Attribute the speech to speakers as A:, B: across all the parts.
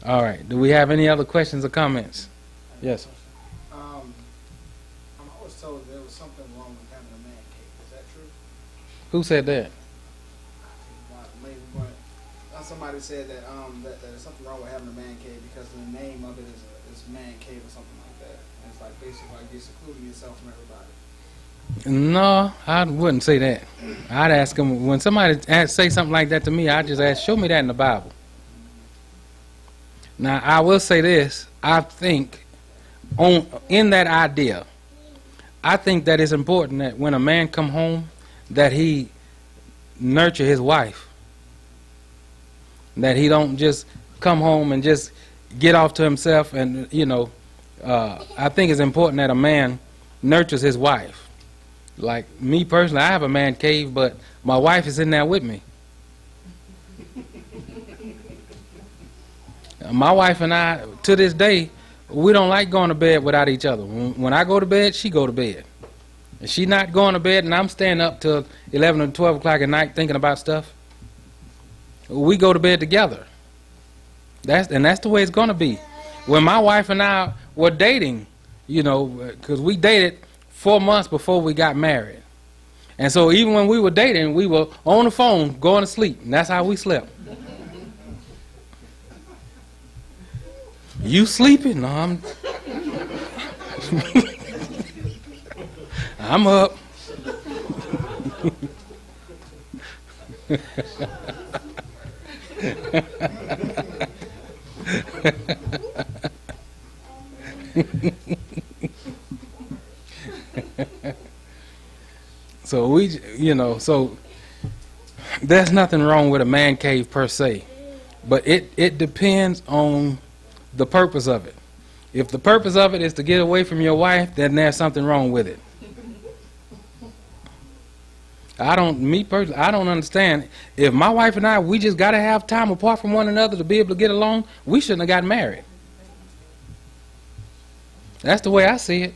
A: All right. Do we have any other questions or comments? Yes.
B: I'm always told there was something wrong with having a man cave. Is that true?
A: Who said that?
B: Maybe, but somebody said that that there's something wrong with having a man cave because the name of it is man cave or something like that. And it's like basically like you're secluding yourself from everybody.
A: No, I wouldn't say that. I'd ask them, when somebody say something like that to me, I just ask, show me that in the Bible. Now, I will say this. I think in that idea, I think that it's important that when a man come home, that he nurture his wife. That he don't just come home and just get off to himself. And, you know, I think it's important that a man nurtures his wife. Like me personally, I have a man cave, but my wife is in there with me. My wife and I, to this day, we don't like going to bed without each other. When I go to bed, she go to bed. If she not going to bed and I'm staying up till 11 or 12 o'clock at night thinking about stuff, we go to bed together. That's the way it's going to be. When my wife and I were dating, you know, because we dated 4 months before we got married. And so even when we were dating, we were on the phone going to sleep. And that's how we slept. You sleeping? No, I'm up. So we, you know, so there's nothing wrong with a man cave per se, but it depends on the purpose of it. If the purpose of it is to get away from your wife, then there's something wrong with it. Me personally, I don't understand. If my wife and I, we just got to have time apart from one another to be able to get along, we shouldn't have gotten married. That's the way I see it.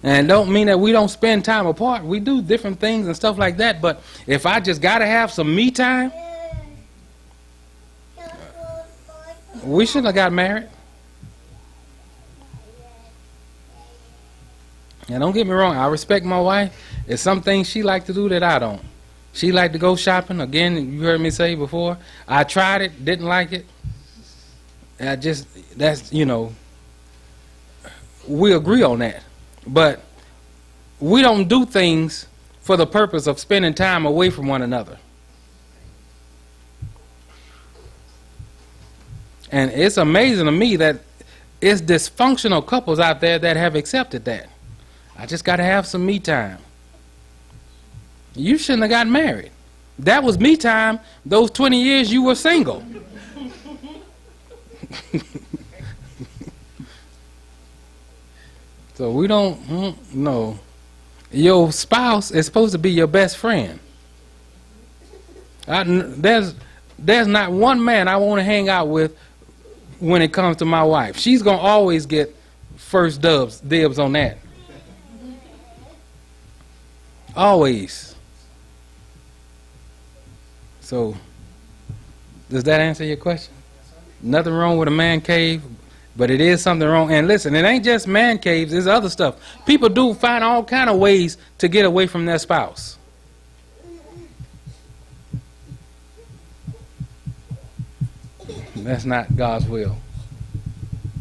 A: And it don't mean that we don't spend time apart. We do different things and stuff like that. But if I just got to have some me time, we shouldn't have got married. And don't get me wrong, I respect my wife. There's some things she like to do that I don't. She like to go shopping. Again, you heard me say before. I tried it, didn't like it. That's, you know, we agree on that. But we don't do things for the purpose of spending time away from one another. And it's amazing to me that it's dysfunctional couples out there that have accepted that. I just got to have some me time. You shouldn't have gotten married. That was me time those 20 years you were single. So we don't, no. Your spouse is supposed to be your best friend. There's not one man I want to hang out with when it comes to my wife. She's going to always get first dibs on that. Always. So, does that answer your question? Nothing wrong with a man cave, but it is something wrong. And listen, it ain't just man caves, there's other stuff. People do find all kind of ways to get away from their spouse. That's not God's will.